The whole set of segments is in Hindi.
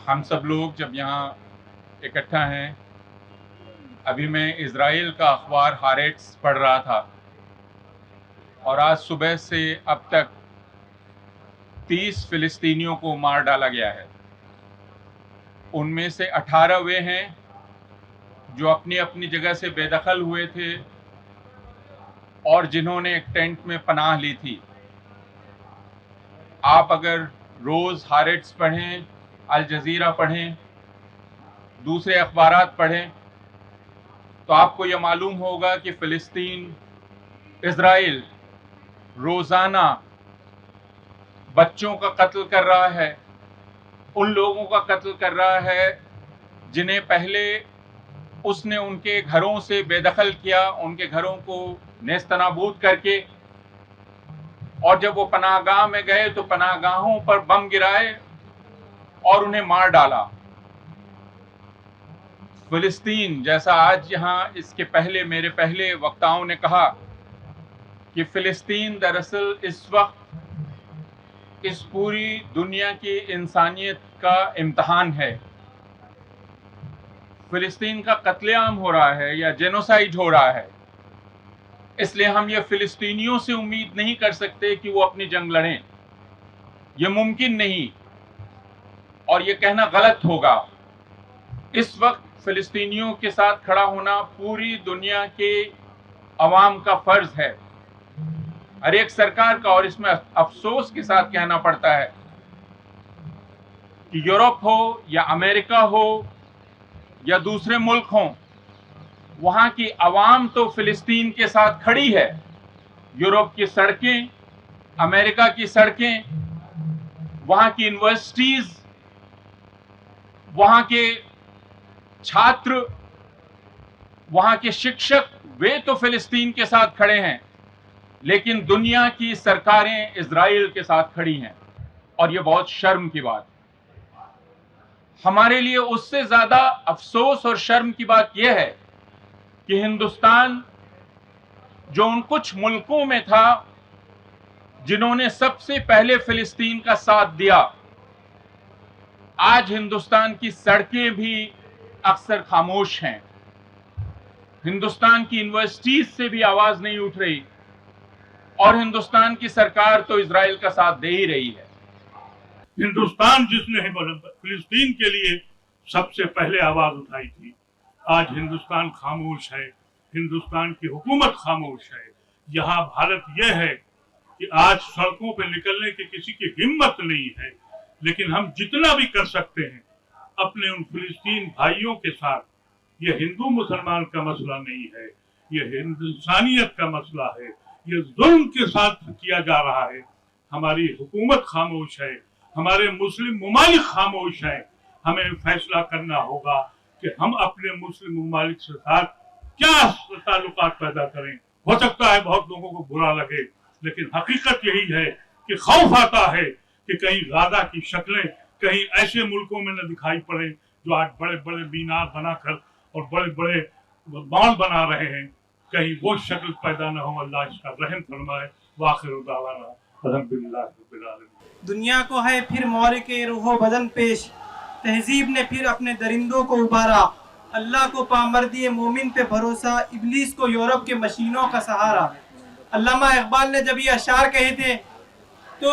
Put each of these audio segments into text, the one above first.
हम सब लोग जब यहाँ इकट्ठा हैं, अभी मैं इज़राइल का अखबार हारेट्स पढ़ रहा था और आज सुबह से अब तक 30 फ़िलिस्तीनियों को मार डाला गया है। उनमें से 18 वे हैं जो अपनी अपनी जगह से बेदखल हुए थे और जिन्होंने एक टेंट में पनाह ली थी। आप अगर रोज़ हारेट्स पढ़ें, अल जज़ीरा पढ़ें, दूसरे अखबारात पढ़ें तो आपको यह मालूम होगा कि फ़िलिस्तीन, इज़राइल रोज़ाना बच्चों का कत्ल कर रहा है, उन लोगों का कत्ल कर रहा है जिन्हें पहले उसने उनके घरों से बेदखल किया, उनके घरों को नेस्तनाबूद करके, और जब वो पनाहगाह में गए तो पनाहगाहों पर बम गिराए और उन्हें मार डाला। फ़िलिस्तीन, जैसा आज यहाँ इसके पहले मेरे पहले वक्ताओं ने कहा कि फ़िलिस्तीन दरअसल इस वक्त इस पूरी दुनिया की इंसानियत का इम्तहान है। फ़िलिस्तीन का कत्लेआम हो रहा है या जेनोसाइड हो रहा है, इसलिए हम ये फ़िलिस्तीनियों से उम्मीद नहीं कर सकते कि वो अपनी जंग लड़ें। ये मुमकिन नहीं और ये कहना गलत होगा। इस वक्त फ़िलिस्तीनियों के साथ खड़ा होना पूरी दुनिया के अवाम का फ़र्ज है, हर एक सरकार का। और इसमें अफसोस के साथ कहना पड़ता है कि यूरोप हो या अमेरिका हो या दूसरे मुल्क हों, वहाँ की अवाम तो फ़िलिस्तीन के साथ खड़ी है। यूरोप की सड़कें, अमेरिका की सड़कें, वहाँ की यूनिवर्सिटीज़, वहाँ के छात्र, वहाँ के शिक्षक, वे तो फ़िलिस्तीन के साथ खड़े हैं, लेकिन दुनिया की सरकारें इज़राइल के साथ खड़ी हैं और ये बहुत शर्म की बात है। हमारे लिए उससे ज़्यादा अफसोस और शर्म की बात यह है कि हिंदुस्तान, जो उन कुछ मुल्कों में था जिन्होंने सबसे पहले फ़िलिस्तीन का साथ दिया, आज हिंदुस्तान की सड़कें भी अक्सर खामोश हैं। हिंदुस्तान की यूनिवर्सिटीज से भी आवाज नहीं उठ रही और हिंदुस्तान की सरकार तो इजराइल का साथ दे ही रही है। हिंदुस्तान जिसने फिलिस्तीन के लिए सबसे पहले आवाज उठाई थी, आज हिंदुस्तान खामोश है, हिंदुस्तान की हुकूमत खामोश है। यहाँ भारत यह है कि आज सड़कों पर निकलने की किसी की हिम्मत नहीं है, लेकिन हम जितना भी कर सकते हैं अपने उन फिलिस्तीन भाइयों के साथ, यह हिंदू मुसलमान का मसला नहीं है, यह इंसानियत का मसला है, यह जुल्म के साथ किया जा रहा है। हमारी हुकूमत खामोश है, हमारे मुस्लिम मुमालिक खामोश है। हमें फैसला करना होगा कि हम अपने मुस्लिम मुमालिक के साथ क्या ताल्लुकात पैदा करें। हो सकता है बहुत लोगों को बुरा लगे, लेकिन हकीकत यही है कि खौफ आता है कि कहीं गाजा की शक्लें कहीं ऐसे मुल्कों में न दिखाई पड़े जो आज बड़े बड़े मीनार बनाकर और बड़े बड़े बांध बना रहे हैं, कहीं वो शक्ल पैदा न हो। अल्लाह इसका रहम फरमाए। वाखिर दावाना अल्हम्दुलिल्लाह रब्बिल आलमीन। दुनिया को है फिर मौरे के रूहो बदन पेश, तहजीब ने फिर अपने दरिंदों को उबारा। अल्लाह को पामर्दी मोमिन पे भरोसा, इब्लीस को यूरोप के मशीनों का सहारा। अल्लामा इकबाल ने जब ये अशार कहे थे तो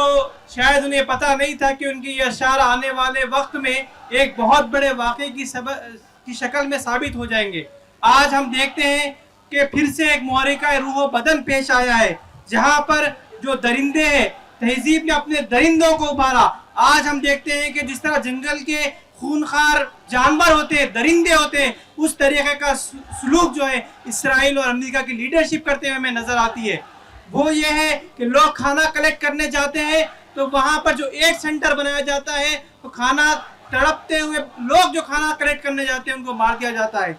शायद उन्हें पता नहीं था कि उनकी ये अशार आने वाले वक्त में एक बहुत बड़े वाक़े की शक्ल में साबित हो जाएंगे। आज हम देखते हैं कि फिर से एक मुहर्रिका रूह बदन पेश आया है, जहाँ पर जो दरिंदे हैं, तहजीब ने अपने दरिंदों को उभारा। आज हम देखते हैं कि जिस तरह जंगल के खूनखार जानवर होते हैं, दरिंदे होते हैं, उस तरीके का सलूक जो है इसराइल और अमेरिका की लीडरशिप करते हुए हमें नजर आती है। वो ये है कि लोग खाना कलेक्ट करने जाते हैं तो वहाँ पर जो एड सेंटर बनाया जाता है, तो खाना तड़पते हुए लोग जो खाना कलेक्ट करने जाते हैं उनको मार दिया जाता है।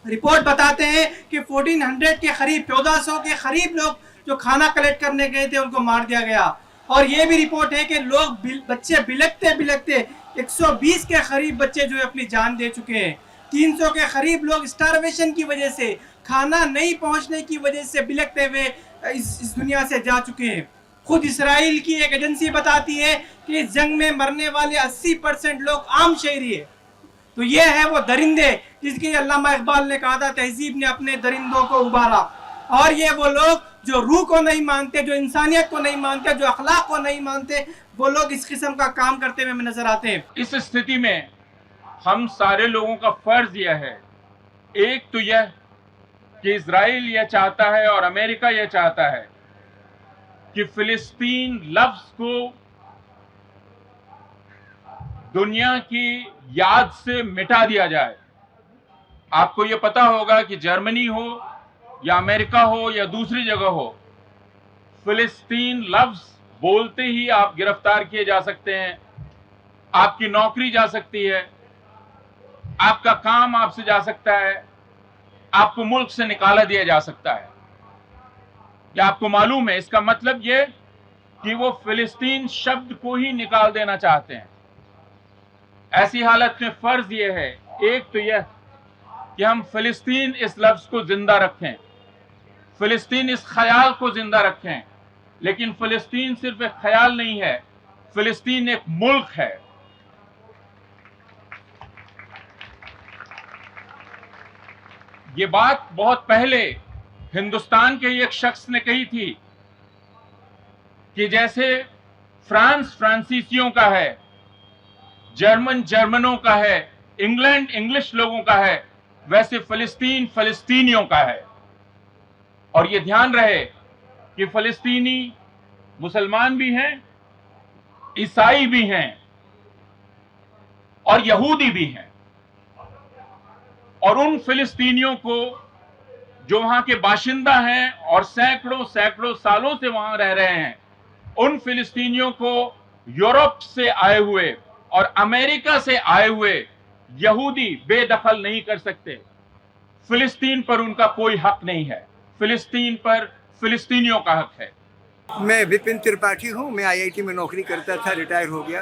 रिपोर्ट बताते हैं कि 1400 के करीब, 1400 के करीब लोग जो खाना कलेक्ट करने गए थे उनको मार दिया गया। और ये भी रिपोर्ट है कि लोग बच्चे बिलखते बिलखते 120 के करीब बच्चे जो है अपनी जान दे चुके हैं। 300 के करीब लोग स्टारवेशन की वजह से, खाना नहीं पहुंचने की वजह से बिलखते हुए इस दुनिया से जा चुके हैं। खुद इसराइल की एक एजेंसी बताती है कि इस जंग में मरने वाले 80% लोग आम शहरी है। तो ये है वो दरिंदे जिसके अल्लामा इकबाल ने कहा था तहजीब ने अपने दरिंदों को उबारा। और ये वो लोग जो रूह को नहीं मानते, जो इंसानियत को नहीं मानते, जो अखलाक को नहीं मानते, वो लोग इस किस्म का काम करते हुए नजर आते हैं। इस स्थिति में हम सारे लोगों का फर्ज यह है, एक तो यह कि इजराइल यह चाहता है और अमेरिका यह चाहता है कि फिलिस्तीन लफ्ज को दुनिया की याद से मिटा दिया जाए। आपको यह पता होगा कि जर्मनी हो या अमेरिका हो या दूसरी जगह हो, फिलिस्तीन लफ्ज बोलते ही आप गिरफ्तार किए जा सकते हैं, आपकी नौकरी जा सकती है, आपका काम आपसे जा सकता है, आपको मुल्क से निकाला दिया जा सकता है। क्या आपको मालूम है? इसका मतलब यह कि वो फिलिस्तीन शब्द को ही निकाल देना चाहते हैं। ऐसी हालत में फर्ज यह है, एक तो यह कि हम फिलिस्तीन इस लफ्ज को जिंदा रखें, फिलिस्तीन इस ख्याल को जिंदा रखें। लेकिन फिलिस्तीन सिर्फ एक ख्याल नहीं है, फिलिस्तीन एक मुल्क है। ये बात बहुत पहले हिंदुस्तान के एक शख्स ने कही थी कि जैसे फ्रांस फ्रांसीसियों का है, जर्मन जर्मनों का है, इंग्लैंड इंग्लिश लोगों का है, वैसे फिलिस्तीन फिलिस्तीनियों का है। और ये ध्यान रहे कि फिलिस्तीनी मुसलमान भी हैं, ईसाई भी हैं और यहूदी भी हैं। और उन फिलिस्तीनियों को जो वहां के बाशिंदा हैं और सैकड़ों सैकड़ों सालों से वहां रह रहे हैं, उन फिलिस्तीनियों को यूरोप से आए हुए और अमेरिका से आए हुए यहूदी बेदखल नहीं कर सकते। फिलिस्तीन पर उनका कोई हक नहीं है, फिलिस्तीन पर फिलिस्तीनियों का हक है। मैं विपिन त्रिपाठी हूँ। मैं IIT में नौकरी करता था, रिटायर हो गया,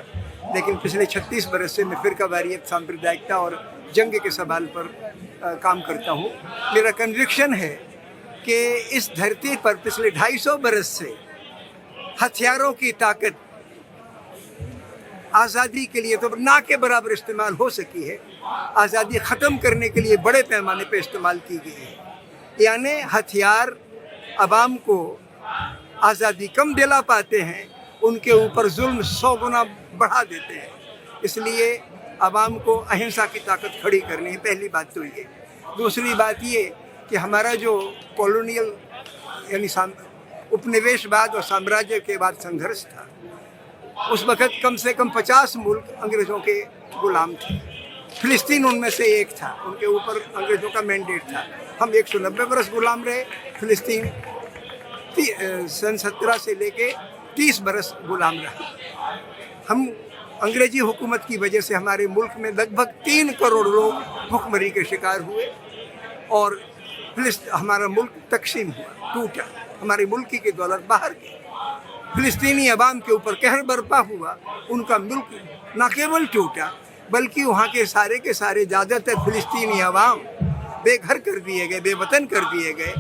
लेकिन पिछले 36 बरस से मैं फिरकावारियत, सांप्रदायिकता और जंग के सवाल पर काम करता हूँ। मेरा कन्विक्शन है कि इस धरती पर पिछले 250 बरस से हथियारों की ताकत आज़ादी के लिए तो ना के बराबर इस्तेमाल हो सकी है, आज़ादी ख़त्म करने के लिए बड़े पैमाने पर इस्तेमाल की गई है। यानी हथियार अवाम को आज़ादी कम दिला पाते हैं, उनके ऊपर जुल्म 100 गुना बढ़ा देते हैं। इसलिए अवाम को अहिंसा की ताकत खड़ी करनी है, पहली बात तो ये। दूसरी बात ये कि हमारा जो कॉलोनियल यानी उपनिवेशवाद और साम्राज्य के बाद संघर्ष था, उस वक़्त कम से कम 50 मुल्क अंग्रेज़ों के गुलाम थे। फिलिस्तीन उनमें से एक था, उनके ऊपर अंग्रेज़ों का मैंडेट था। हम 190 बरस गुलाम रहे, फिलिस्तीन सन 17 से लेके 30 बरस गुलाम रहा। हम अंग्रेजी हुकूमत की वजह से हमारे मुल्क में लगभग 3 करोड़ लोग भुखमरी के शिकार हुए और हमारा मुल्क तकसीम हुआ, टूटा, हमारे मुल्क की दौलत बाहर गई। फिलिस्तीनी अवाम के ऊपर कहर बर्पा हुआ, उनका मुल्क न केवल टूटा बल्कि वहाँ के सारे ज़्यादातर फिलिस्तीनी अवाम बेघर कर दिए गए, बेवतन कर दिए गए,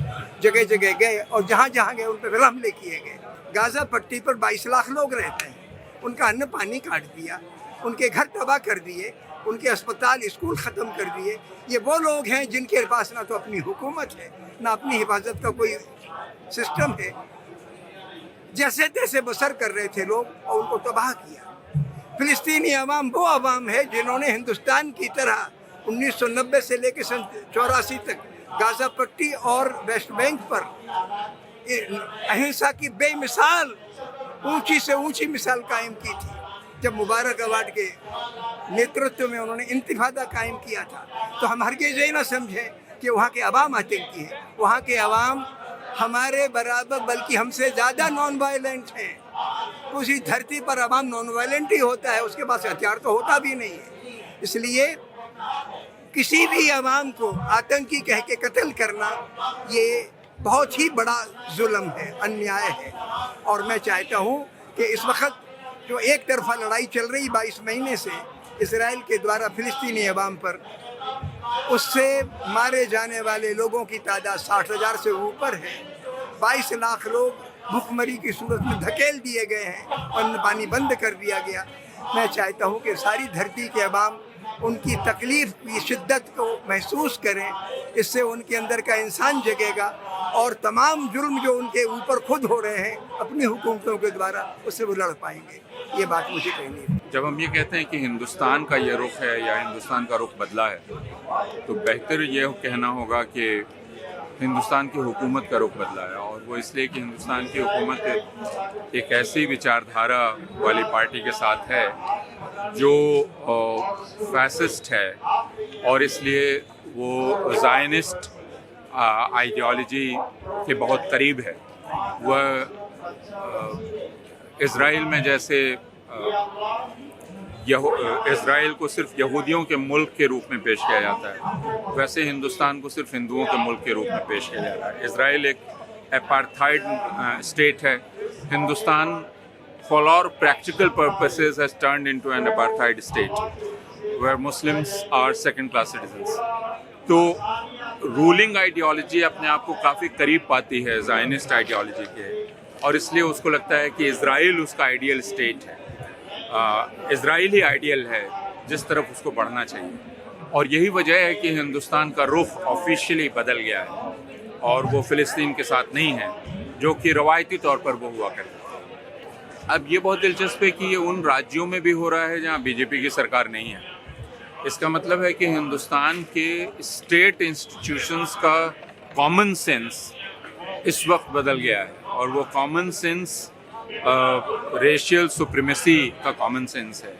जगह जगह गए और जहाँ जहाँ गए उन पर हमले किए गए। गाज़ा पट्टी पर 22 लाख लोग रहते हैं, उनका अन्न पानी काट दिया, उनके घर तबाह कर दिए, उनके अस्पताल स्कूल ख़त्म कर दिए। ये वो लोग हैं जिनके पास ना तो अपनी हुकूमत है, ना अपनी हिफाजत का कोई सिस्टम है, जैसे तैसे बसर कर रहे थे लोग और उनको तबाह किया। फिलिस्तीनी अवाम वो अवाम है जिन्होंने हिंदुस्तान की तरह 1990 से लेकर सन 84 तक गाज़ा पट्टी और वेस्ट बैंक पर अहिंसा की बेमिसाल ऊंची से ऊंची मिसाल कायम की थी। जब मुबारक अवार्ड के नेतृत्व में उन्होंने इंतिफादा कायम किया था, तो हम हरगिज़ ये ना समझें कि वहाँ के अवाम आतंकी हैं। वहाँ के अवाम हमारे बराबर बल्कि हमसे ज़्यादा नॉन वायलेंट हैं। उसी धरती पर अवाम नॉन वायलेंट ही होता है, उसके पास हथियार तो होता भी नहीं है। इसलिए किसी भी अवाम को आतंकी कह के कत्ल करना ये बहुत ही बड़ा जुल्म है, अन्याय है। और मैं चाहता हूँ कि इस वक्त जो एक तरफा लड़ाई चल रही 22 महीने से इसराइल के द्वारा फिलिस्तीनी अवाम पर, उससे मारे जाने वाले लोगों की तादाद 60,000 से ऊपर है। 22 लाख लोग भुखमरी की सूरत में धकेल दिए गए हैं और पानी बंद कर दिया गया। मैं चाहता हूँ कि सारी धरती के अवाम उनकी तकलीफ की शिद्दत को महसूस करें, इससे उनके अंदर का इंसान जगेगा और तमाम जुर्म जो उनके ऊपर खुद हो रहे हैं अपनी हुकूमतों के द्वारा, उससे वो लड़ पाएंगे। ये बात मुझे कहनी है। जब हम ये कहते हैं कि हिंदुस्तान का ये रुख है या हिंदुस्तान का रुख बदला है, तो बेहतर ये कहना होगा कि हिंदुस्तान की हुकूमत का रुख बदला है। और वो इसलिए कि हिंदुस्तान की हुकूमत एक ऐसी विचारधारा वाली पार्टी के साथ है जो फैसिस्ट है, और इसलिए वो ज़ायनिस्ट आइडियोलॉजी के बहुत करीब है। वह इज़राइल में जैसे इज़राइल को सिर्फ यहूदियों के मुल्क के रूप में पेश किया जाता है, वैसे हिंदुस्तान को सिर्फ हिंदुओं के मुल्क के रूप में पेश किया जाता है। इज़राइल एक एपार्थाइड स्टेट है। Hindustan for all practical purposes has turned into an apartheid state where Muslims are second class citizens. तो रूलिंग आइडियोलॉजी अपने आप को काफ़ी करीब पाती है ज़ायनिस्ट आइडियोलॉजी के, और इसलिए उसको लगता है कि इज़राइल उसका आइडियल स्टेट है, इज़राइल ही आइडियल है जिस तरफ उसको बढ़ना चाहिए। और यही वजह है कि हिंदुस्तान का रुख ऑफिशियली बदल गया है और वो फ़िलिस्तीन के साथ नहीं है जो कि रवायती तौर पर वो हुआ करता है। अब ये बहुत दिलचस्प है कि ये उन राज्यों में भी हो रहा है जहाँ बीजेपी की सरकार नहीं है। इसका मतलब है कि हिंदुस्तान के स्टेट इंस्टीट्यूशंस का कॉमन सेंस इस वक्त बदल गया है, और वो कॉमन सेंस रेशियल सुप्रीमेसी का कॉमन सेंस है,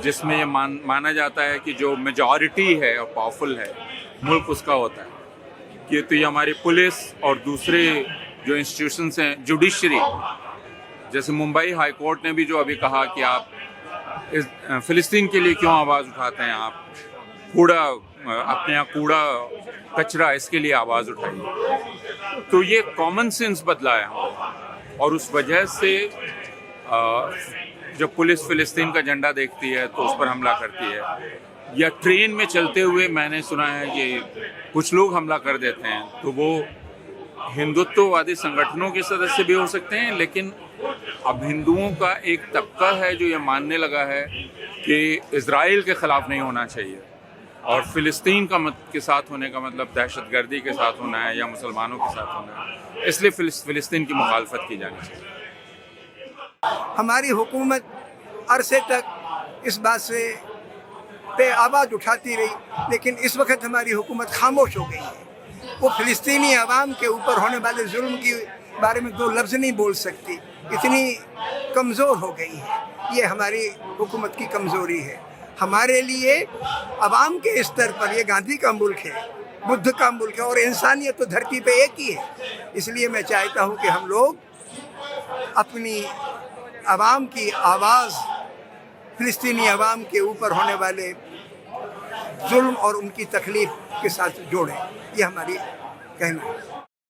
जिसमें ये माना जाता है कि जो मेजॉरिटी है और पावरफुल है मुल्क उसका होता है। कि तो ये हमारी पुलिस और दूसरे जो इंस्टीट्यूशंस हैं, जुडिशरी, जैसे मुंबई हाई कोर्ट ने भी जो अभी कहा कि आप इस फ़िलिस्तीन के लिए क्यों आवाज़ उठाते हैं, आप कूड़ा अपने यहाँ कूड़ा कचरा इसके लिए आवाज़ उठाइए। तो ये कॉमन सेंस बदला है और उस वजह से जब पुलिस फ़िलिस्तीन का झंडा देखती है तो उस पर हमला करती है, या ट्रेन में चलते हुए मैंने सुना है कि कुछ लोग हमला कर देते हैं। तो वो हिंदुत्ववादी संगठनों के सदस्य भी हो सकते हैं, लेकिन अब हिंदुओं का एक तबका है जो ये मानने लगा है कि इज़राइल के ख़िलाफ़ नहीं होना चाहिए, और फ़िलिस्तीन के साथ होने का मतलब दहशतगर्दी के साथ होना है या मुसलमानों के साथ होना है। इसलिए फ़िलिस्तीन की मुखालफत की जानी चाहिए। हमारी हुकूमत अरसे तक इस बात से पे आवाज़ उठाती रही, लेकिन इस वक्त हमारी हुकूमत खामोश हो गई है। वो फ़िलिस्तीनी अवाम के ऊपर होने वाले जुल्म के बारे में दो लफ्ज़ नहीं बोल सकती, इतनी कमज़ोर हो गई है। ये हमारी हुकूमत की कमज़ोरी है। हमारे लिए अवाम के स्तर पर ये गांधी का मुल्क है, बुद्ध का मुल्क है, और इंसानियत तो धरती पे एक ही है। इसलिए मैं चाहता हूँ कि हम लोग अपनी अवाम की आवाज़ फ़िलिस्तीनी अवाम के ऊपर होने वाले जुल्म और उनकी तकलीफ़ के साथ जोड़ें। ये हमारी कहना है।